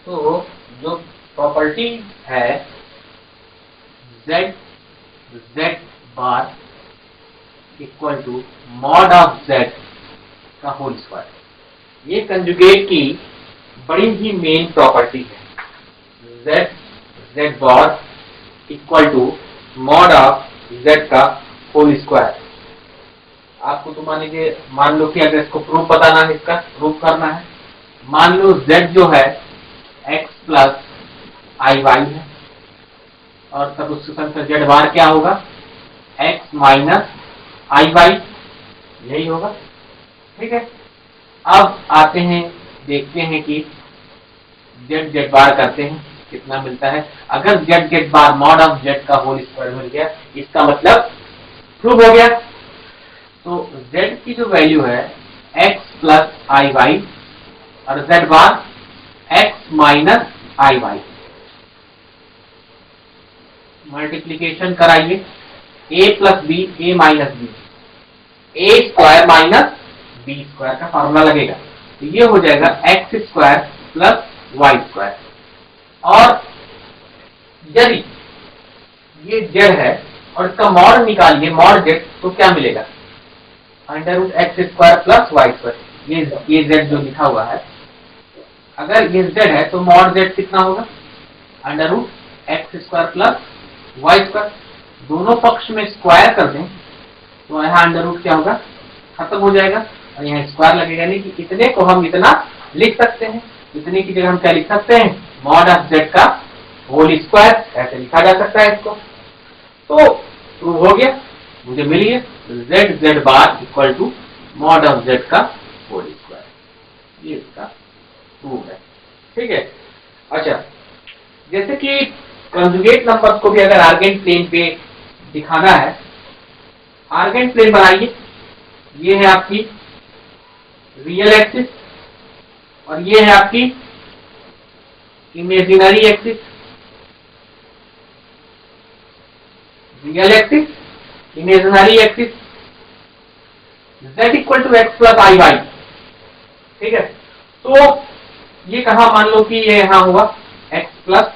तो जो प्रॉपर्टी है z bar equal to mod of z का होल स्क्वायर, ये कंजुगेट की बड़ी ही मेन प्रॉपर्टी है। z bar equal to mod of z का होल स्क्वायर। आपको तो मान लो कि अगर इसको प्रूफ बताना है, इसका प्रूफ करना है, मान लो z जो है x प्लस आई वाई है और तब उसके संग z बार क्या होगा, x माइनस आई वाई, यही होगा। ठीक है, अब आते हैं देखते हैं कि z बार करते हैं कितना मिलता है। अगर z bar mod of z का होल स्क्वायर मिल गया, इसका मतलब प्रूव हो गया। तो z की जो वैल्यू है x प्लस आई वाई और z बार x minus i y. Multiplication कराइए, a plus b, a minus b, a square minus b square का फॉर्मूला लगेगा। तो ये हो जाएगा x square plus y square. और यदि ये z है और इसका मॉड निकालिए, मॉड z, तो क्या मिलेगा, under root x square plus y square. ये z जो लिखा हुआ है, अगर ये z है तो मॉड z कितना होगा, under root x square plus y square. दोनों पक्ष में स्क्वायर कर दें तो यहाँ अंडर रूट क्या होगा, खत्म हो जाएगा और यहाँ स्क्वायर लगेगा। यानी कि इतने को हम इतना लिख सकते हैं, इतने की जगह हम क्या लिख सकते हैं, मॉड ऑफ z का होल स्क्वायर, ऐसे लिखा जा सकता है इसको। तो प्रूव हो गया, मुझे मिली है z bar equal to mod of z का होल स्क्वायर, ये इसका प्रूव है। ठीक है, अच्छा, जैसे कि कंजुगेट नंबर्स को भी अगर आर्गेन प्लेन पे दिखाना है, आर्गेन प्लेन बनाइए। ये है आपकी रियल एक्सिस और ये है आपकी imaginary axis. Real axis, imaginary axis, z equal to x plus i y. ठीक है, तो ये कहा, मान लो कि ये यहां हुआ x प्लस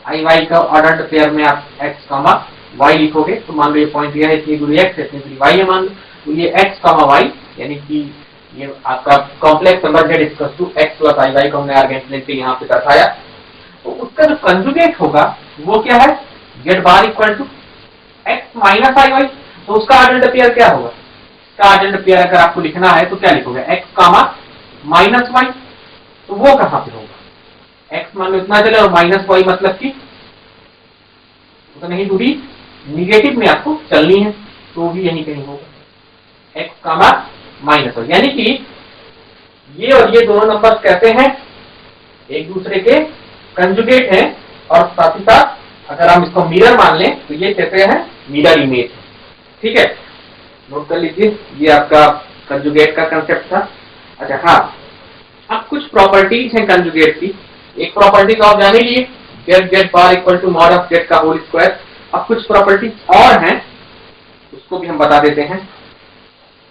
आई वाई का ऑर्डर्ड पेयर में आप x कामा y लिखोगे, तो मान लो ये पॉइंट यह है, इतनी दूरी x है, इतनी दूरी y है, मान लो। तो ये x कामा y, यानी कि ये आपका complex number z equal to x plus i y को हमने आर्गेन प्लेन पे यहाँ पे दर्शाया। तो उसका जो कंजुगेट होगा वो क्या है, z bar equal to x minus i y. तो उसका ऑर्डर्ड पेयर क्या होगा, इसका ऑर्डर्ड पेयर अगर आपको लिखना है तो क्या लिखोगे, x कामा माइनस वाई। तो वो कहां पे होगा, x मान लो इतना चले और माइनस वाई मतलब कि तो नहीं, दूरी निगेटिव में आपको चलनी है, तो भी यही कहीं होगा, x कामा माइनस वाई। यानी कि ये और ये दोनों नंबर कहते हैं एक दूसरे के कंजुगेट हैं, और साथ ही साथ अगर हम इसको मिरर मान लें तो ये कहते हैं मिरर इमेज। ठीक है, नोट कर लीजिए, ये आपका कंजुगेट का कंसेप्ट था। अच्छा हाँ, अब कुछ प्रॉपर्टीज हैं कंजुगेट की। एक प्रॉपर्टी तो आप जाने लिए, z bar equal to mod of z का होल स्क्वायर। अब कुछ प्रॉपर्टीज और हैं, उसको भी हम बता देते हैं।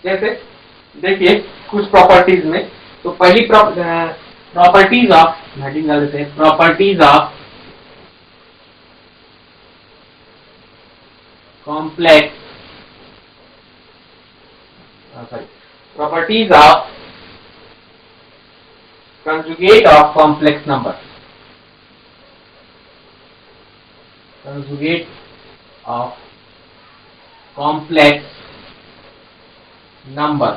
जैसे देखिए कुछ प्रॉपर्टीज में, तो पहली प्रॉपर्टीज ऑफ हेडिंग डाल देते हैं, properties of complex, properties of conjugate of complex number, conjugate of complex number,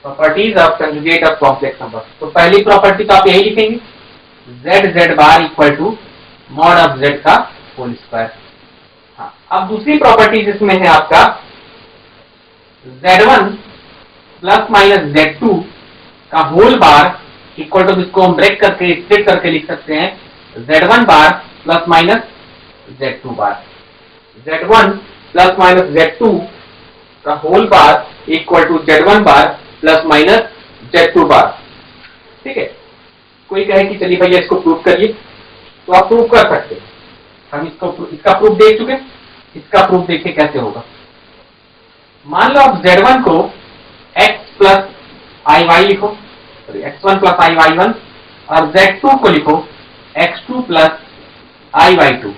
properties of conjugate of complex number। तो पहली प्रॉपर्टी तो आप यही लिखेंगे, z bar equal to mod of z का होल स्क्वायर। हाँ, अब दूसरी प्रॉपर्टीज इसमें है आपका z1 प्लस माइनस z2 का होल बार इक्वल टू, इसको हम ब्रेक करके स्प्लिट करके लिख सकते हैं, z1 bar plus minus z2 bar. z1 plus minus z2 का whole bar equal to z1 bar plus minus z2 bar. ठीक है, कोई कहे कि चलिए भैया इसको प्रूव करिए, तो आप प्रूव कर सकते हैं। हम इसका प्रूफ देख चुके, इसका प्रूफ देखिए कैसे होगा। मान लो आप z1 को x प्लस आई वाई लिखो, x1 प्लस आई वाई 1 और Z2 को लिखो x2 प्लस I/2,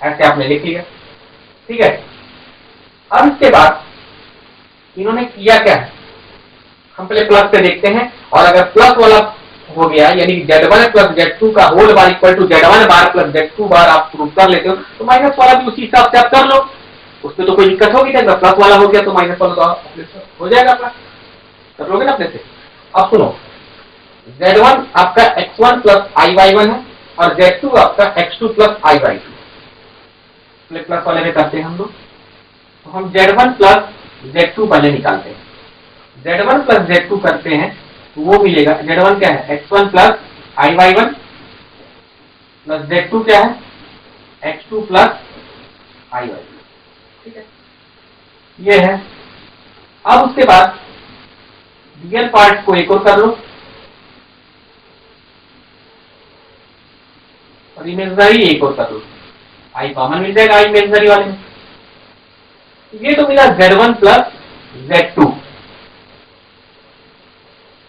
ऐसे आपने लिख लिया। ठीक है, अब इसके बाद इन्होंने किया क्या है, हम पहले प्लस पे देखते हैं, और अगर प्लस वाला हो गया यानी Z1 प्लस Z2 का whole bar equal to Z1 bar plus Z2 bar आप प्रूव कर लेते हो, तो माइनस वाला भी उसी हिसाब से आप कर लो, उसमें तो कोई दिक्कत होगी नहीं। प्लस वाला हो गया तो माइनस वाला तो हो जाएगा अपना, कर लोगे ना अपने से। अब सुनो, Z1 आपका x1 प्लस I/1 है और Z2 आपका x2 प्लस I/2। प्लस वाले में करते हैं हम लोग, तो हम Z1 प्लस Z2 पहले निकालते हैं। Z1 प्लस Z2 करते हैं तो वो मिलेगा, Z1 क्या है x1 plus I/1 plus Z2 क्या है x2 प्लस I/2। ठीक है, ये है। अब उसके बाद रियल पार्ट को एक और कर लो और इमेजिनरी एक और कर लो, I कॉमन मिल जाएगा I इमेजिनरी वाले में। ये तो मिला Z1 प्लस Z2।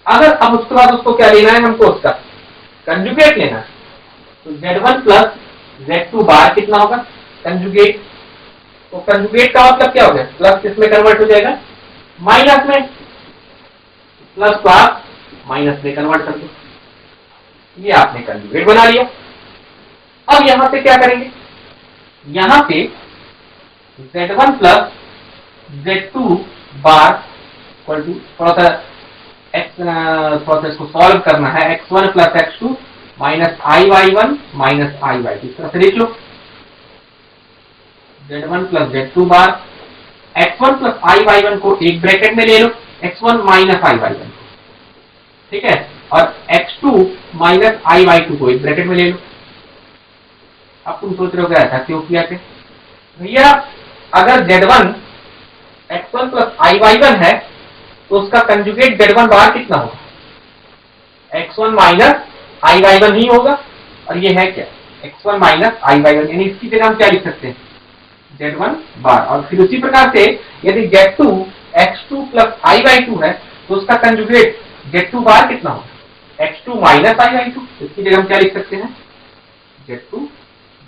अगर अब उसके बाद उसको क्या लेना है हमको, उसका कंजुगेट लेना है, तो Z1 प्लस Z2 बार कितना होगा कंजुगेट, तो कंजुगेट का मतलब क्या हो गया, प्लस किसमें कन्वर्ट हो जाएगा माइनस में, प्लस को आप माइनस में कन्वर्ट कर दो, ये आपने कंजुगेट बना लिया। अब यहां पे क्या करेंगे, यहां पे Z1 plus Z2 bar equal to, थोड़ा सा इसको सॉल्व करना है, x1 plus x2 minus I/1 minus I/2, इस तरह से लिख लो। Z1 प्लस Z2 बार, x1 प्लस I/1 को एक ब्रैकेट में ले लो, x1 माइनस I/1, ठीक है, और x2 माइनस I/2 को एक ब्रैकेट में ले लो। अब तुम सोच रहे हो क्या ऐसा क्यों किया थे भैया, अगर Z1 x1 प्लस I/1 है तो उसका कंजुगेट Z1 बार कितना होगा, x1 माइनस I/1 ही होगा, और ये है क्या x1 माइनस I/1, यानी इसकी जगह हम क्या लिख सकते हैं Z1 बार। और फिर उसी प्रकार से यदि Z2 x2 प्लस I/2 है तो उसका कंजुगेट Z2 बार कितना होगा x2 माइनस I/2, इसकी जगह हम क्या लिख सकते हैं Z2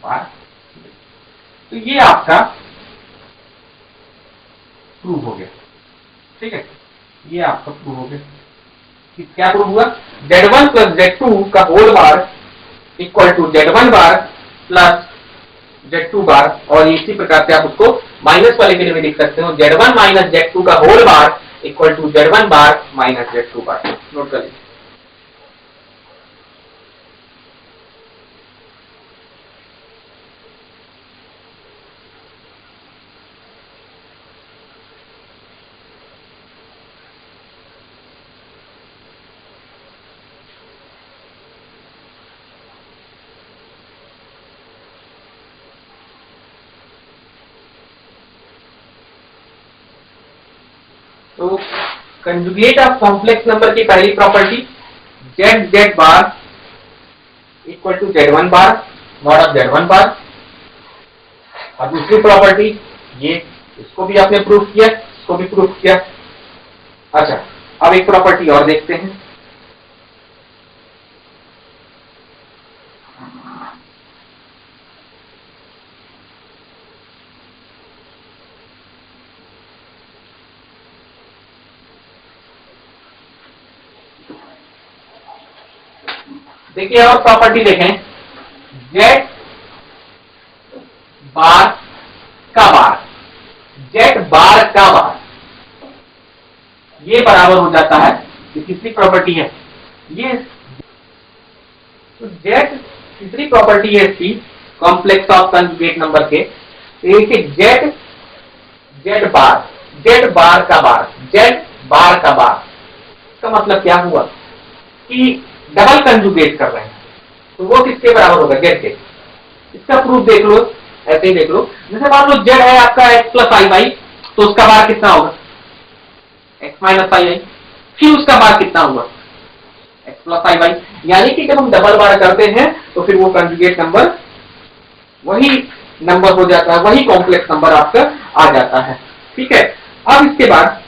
बार। तो ये आपका प्रूव हो गया। ठीक है, ये आपका प्रूव हो गया कि क्या प्रूव हुआ, Z1 प्लस Z2 का whole bar equal to Z1 bar plus Z2 bar, और इसी प्रकार से आप उसको माइनस वाले के लिए भी लिख सकते हो, Z1 माइनस Z2 का whole bar equal to Z1 bar minus Z2 bar. Note कर लीजिए। तो कंजुगेट ऑफ कॉम्प्लेक्स नंबर की पहली property Z bar equal to Z1 bar mod of Z1 bar, और दूसरी प्रॉपर्टी ये, इसको भी आपने प्रूफ किया, इसको भी प्रूफ किया। अच्छा, अब एक प्रॉपर्टी और देखते हैं, देखिए और प्रॉपर्टी देखें, Z बार का बार, Z बार का बार ये बराबर हो जाता है, ये तीसरी प्रॉपर्टी है ये, तो Z तीसरी प्रॉपर्टी है इसकी कॉम्प्लेक्स ऑफ कंजुगेट नंबर के, देखिए Z बार, Z बार का बार, Z बार का बार, इसका मतलब क्या हुआ कि डबल कंजुगेट कर रहे हैं, तो वो किसके बराबर होगा Z के। इसका प्रूफ देख लो, ऐसे ही देख लो, जैसे मान लो Z है आपका x प्लस I/, तो उसका बार कितना होगा x माइनस I/, फिर उसका बार कितना होगा x प्लस I/, यानी कि जब हम डबल बार करते हैं तो फिर वो कंजुगेट नंबर वही नंबर हो जाता है, वही कॉम्प्लेक्स नंबर आपका आ जाता है। ठीक है, अब इसके बाद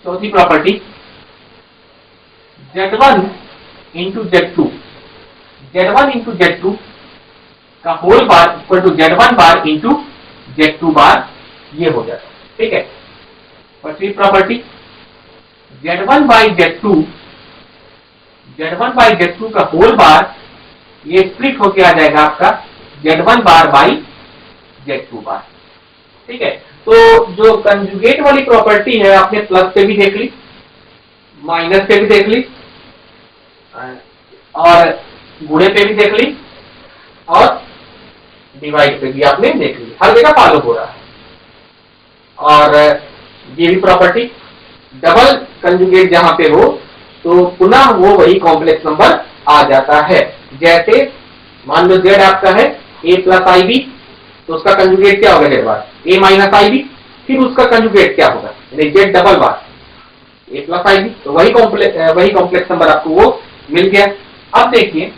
चौथी property Z1 into Z2, Z1 into Z2 का whole bar equal to Z1 bar into Z2 bar, ये हो जाता है। ठीक है, first property Z1 by Z2, Z1 by Z2 का होल बार ये स्प्लिट होके आ जाएगा आपका Z1 bar by Z2 bar. ठीक है, तो जो कंजुगेट वाली प्रॉपर्टी है आपने प्लस पे भी देख ली, माइनस पे भी देख ली, और गुणे पे भी देख ली, और डिवाइड पे भी आपने देख ली, हर जगह फॉलो हो रहा है। और ये भी प्रॉपर्टी डबल कंजुगेट जहां पे हो तो पुनः वो वही कॉम्प्लेक्स नंबर आ जाता है। जैसे मान लो Z आपका है a प्लस आई बी, तो उसका कंजुगेट क्या होगा Z bar, a minus i b, फिर उसका कंजुगेट क्या होगा यानी Z double bar a plus i b, तो वही कॉम्प्लेक्स नंबर आपको वो मिल गया। अब देखिए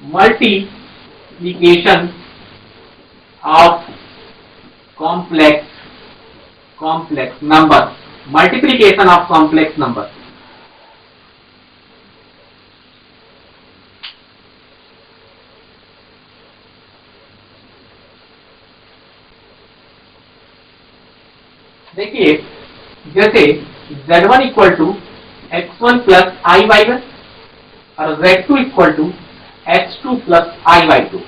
multiplication of complex number, multiplication of complex number. देखिए जैसे Z1 equal to x1 plus i y one और Z2 equal to x2 plus i y two,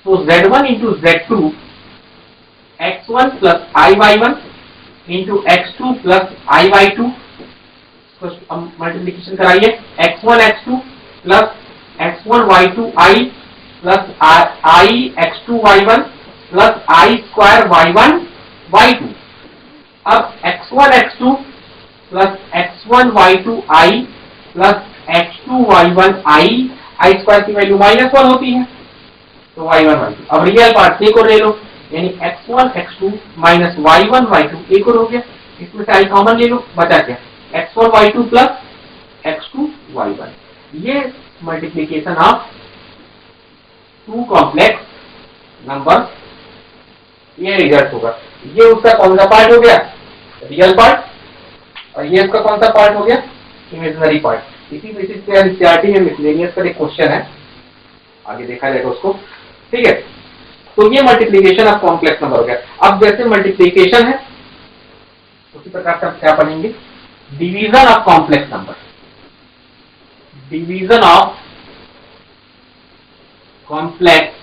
तो Z1 into Z2 x1 plus i y one into x2 plus i y two, multiplication कराइए x1 x2 plus x1 y2 i plus i x2 y1 plus i square y1 y2। अब x1 x2 plus x1 y2 i plus x2 y1 i, I square की value -1 होती है, तो y1 y2। अब real part एक और ले लो, यानी x1 x2 minus y1 y2 एक और हो गया, इसमें से i कॉमन ले लो, बचा क्या x1 y2 plus x2 y1। ये multiplication of two complex number, ये रिजल्ट होगा। ये उसका कौन सा पार्ट हो गया, रियल पार्ट, और ये उसका कौन सा पार्ट हो गया, इमेजिनरी पार्ट। इसी बेसिस पे एनसीईआरटी में मिसलेनियस पर एक क्वेश्चन है, आगे देखा जाएगा उसको। ठीक है, तो ये मल्टीप्लिकेशन ऑफ कॉम्प्लेक्स नंबर हो गया। अब जैसे मल्टीप्लिकेशन है उसी प्रकार से हम क्या पढ़ेंगे, division of complex number. Division of complex